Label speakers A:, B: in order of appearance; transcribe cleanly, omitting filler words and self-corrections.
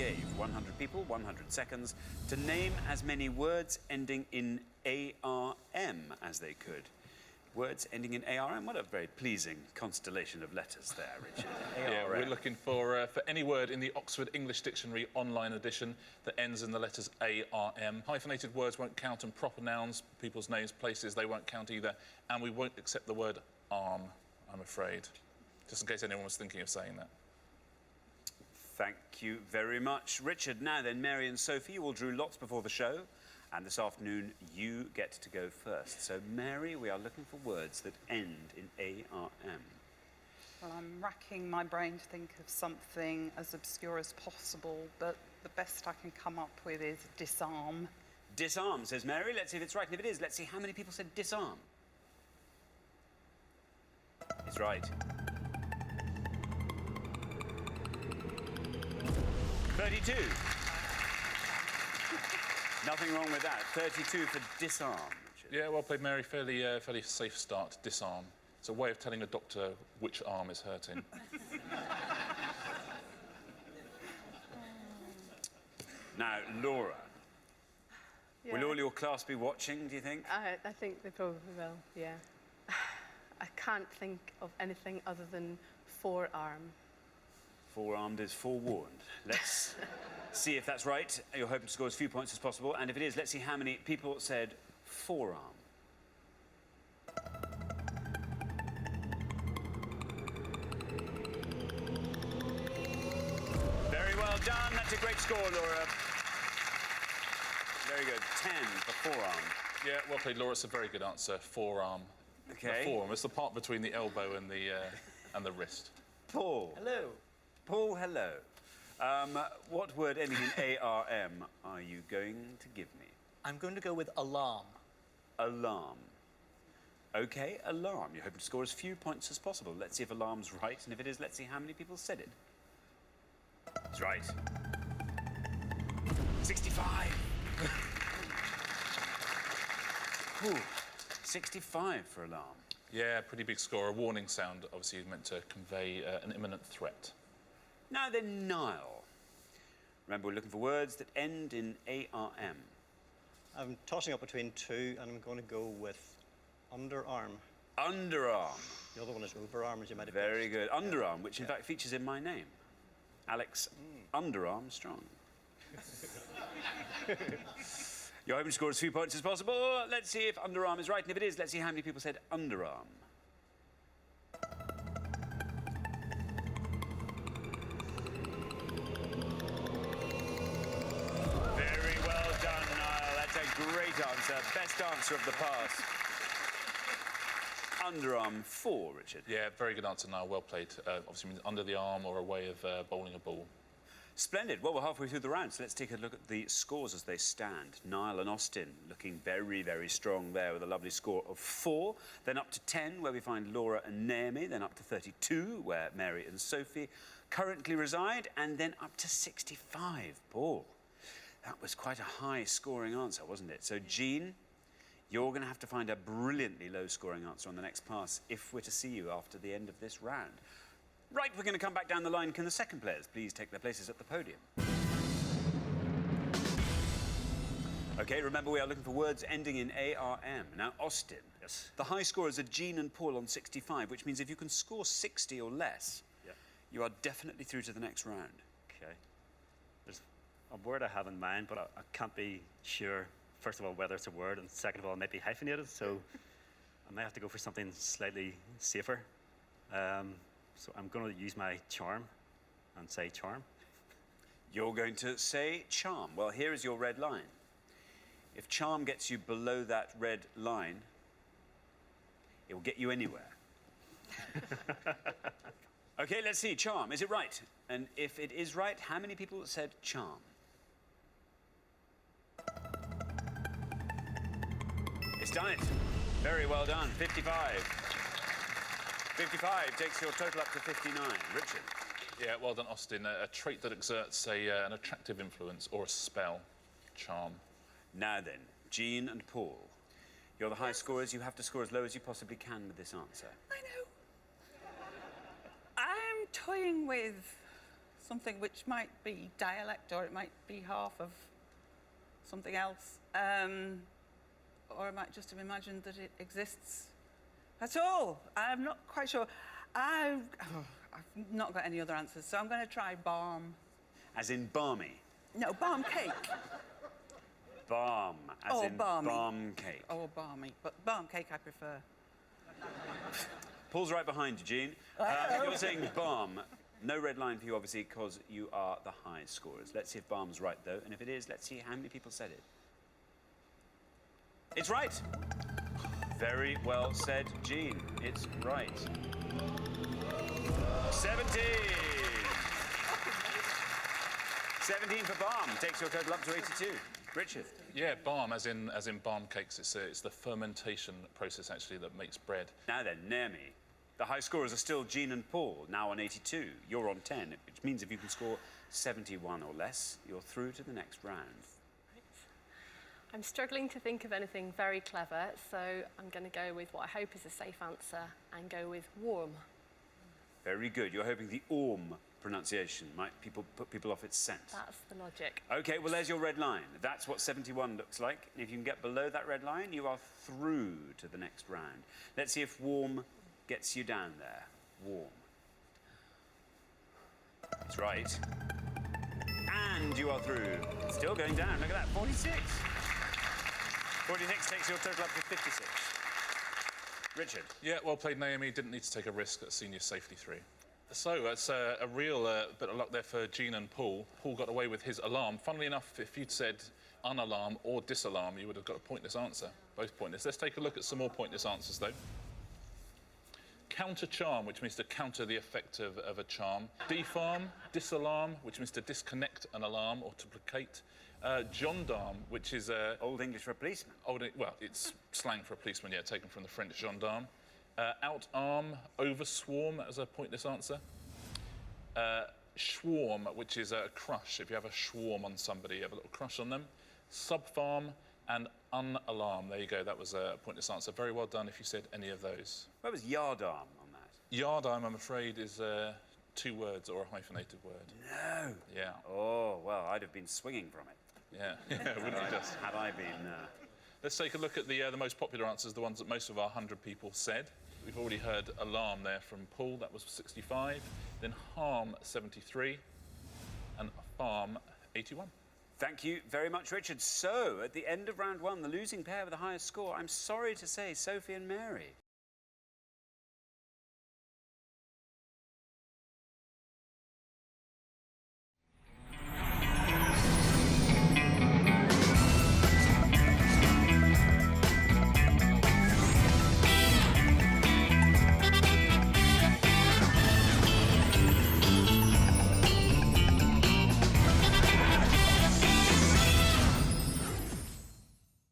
A: gave 100 people 100 seconds to name as many words ending in ARM as they could. Words ending in ARM. What a very pleasing constellation of letters there, Richard. ARM.
B: Yeah, we're looking for any word in the Oxford English Dictionary online edition that ends in the letters ARM. Hyphenated words won't count, and proper nouns, people's names, places, they won't count either. And we won't accept the word arm, I'm afraid. Just in case anyone was thinking of saying that.
A: Thank you very much, Richard. Now then, Mary and Sophie, you all drew lots before the show. And this afternoon, you get to go first. So, Mary, we are looking for words that end in ARM.
C: Well, I'm racking my brain to think of something as obscure as possible, but the best I can come up with is disarm.
A: Disarm, says Mary. Let's see if it's right. And if it is, let's see how many people said disarm. It's right. 32. Nothing wrong with that. 32 for disarm, Richard.
B: Yeah, well played, Mary. Fairly safe start. Disarm. It's a way of telling a doctor which arm is hurting.
A: Now, Laura.
D: Yeah.
A: Will all your class be watching, do you think?
D: I think they probably will, yeah. I can't think of anything other than forearm.
A: Forearmed is forewarned. Let's see if that's right. You're hoping to score as few points as possible. And if it is, let's see how many people said forearm. Very well done. That's a great score, Laura. Very good. 10 for forearm.
B: Yeah, well played, Laura. It's a very good answer. Forearm.
A: OK.
B: The forearm. It's the part between the elbow and the wrist.
A: Paul.
E: Hello.
A: Paul, hello. What word ending in ARM are you going to give me?
E: I'm going to go with alarm.
A: Alarm. OK, alarm. You're hoping to score as few points as possible. Let's see if alarm's right, and if it is, let's see how many people said it. It's right. 65. Ooh, 65 for alarm.
B: Yeah, pretty big score. A warning sound, obviously, meant to convey an imminent threat.
A: Now then, Niall. Remember, we're looking for words that end in ARM.
F: I'm tossing up between two, and I'm going to go with underarm.
A: Underarm.
F: The other one is overarm, as you might have
A: Very
F: guessed.
A: good. Underarm, which in fact features in my name. Alex Underarm Strong. You're hoping to score as few points as possible. Let's see if underarm is right, and if it is, let's see how many people said underarm. Very well done, Niall. That's a great answer. Best answer of the past. Underarm 4, Richard.
B: Yeah, very good answer, Niall. Well played. Obviously means under the arm or a way of bowling a ball.
A: Splendid. Well, we're halfway through the round, so let's take a look at the scores as they stand. Niall and Austin looking very, very strong there with a lovely score of 4. Then up to 10, where we find Laura and Naomi. Then up to 32, where Mary and Sophie currently reside. And then up to 65. Paul, that was quite a high-scoring answer, wasn't it? So, Jean, you're going to have to find a brilliantly low-scoring answer on the next pass if we're to see you after the end of this round. Right, we're going to come back down the line. Can the second players please take their places at the podium? OK, remember, we are looking for words ending in ARM. Now, Austin.
F: Yes.
A: The high scorers are Jean and Paul on 65, which means if you can score 60 or less, you are definitely through to the next round.
F: OK. There's a word I have in mind, but I can't be sure, first of all, whether it's a word, and second of all, it might be hyphenated, so I might have to go for something slightly safer. So I'm going to use my charm and say charm.
A: You're going to say charm. Well, here is your red line. If charm gets you below that red line, it will get you anywhere. OK, let's see. Charm. Is it right? And if it is right, how many people said charm? It's done it. Very well done. 55. 55 takes your total up to 59. Richard.
B: Yeah, well done, Austin. A trait that exerts an attractive influence or a spell. Charm.
A: Now then, Jean and Paul. You're the high scorers. You have to score as low as you possibly can with this answer.
C: I know. I'm toying with something which might be dialect or it might be half of something else. Or I might just have imagined that it exists at all. I'm not quite sure. I've not got any other answers, so I'm going to try BARM.
A: As in balmy.
C: No, BARM cake.
A: Balm, as
C: Oh,
A: in
C: balmy.
A: balm cake.
C: Or balmy, but BARM cake I prefer.
A: Paul's right behind you, Jean. You're saying balm. No red line for you, obviously, because you are the highest scorers. Let's see if balm's right, though. And if it is, let's see how many people said it. It's right. Very well said, Jean. It's right. 17. 17 for balm. Takes your total up to 82. Richard.
B: Yeah, balm, as in balm cakes. It's the fermentation process, actually, that makes bread.
A: Now then, Naomi. The high scorers are still Jean and Paul, now on 82. You're on 10, which means if you can score 71 or less, you're through to the next round.
D: I'm struggling to think of anything very clever, so I'm going to go with what I hope is a safe answer and go with warm.
A: Very good. You're hoping the orm pronunciation might put people off its scent.
D: That's the logic.
A: OK, well, there's your red line. That's what 71 looks like. If you can get below that red line, you are through to the next round. Let's see if warm gets you down there. Warm. That's right. And you are through. Still going down. Look at that. 46. 46 takes your total up to 56. Richard.
B: Yeah, well played, Naomi. Didn't need to take a risk at senior safety 3. So that's a real bit of luck there for Jean and Paul. Paul got away with his alarm. Funnily enough, if you'd said unalarm or disalarm, you would have got a pointless answer. Both pointless. Let's take a look at some more pointless answers, though. Counter charm, which means to counter the effect of a charm. Defarm, disalarm, which means to disconnect an alarm or to placate. Gendarme, which is
A: Old English for a policeman.
B: well, it's slang for a policeman, yeah, taken from the French gendarme. Outarm, overswarm, that was a pointless answer. Swarm, which is a crush. If you have a swarm on somebody, you have a little crush on them. Subfarm and unalarm. There you go, that was a pointless answer. Very well done if you said any of those.
A: Where was yardarm on that?
B: Yardarm, I'm afraid, is 2 words or a hyphenated word.
A: No.
B: Yeah.
A: Oh, well, I'd have been swinging from it.
B: Yeah, wouldn't you just?
A: Had I been...
B: Let's take a look at the most popular answers, the ones that most of our 100 people said. We've already heard alarm there from Paul, that was 65. Then harm, 73. And farm, 81.
A: Thank you very much, Richard. So, at the end of round 1, the losing pair with the highest score, I'm sorry to say, Sophie and Mary.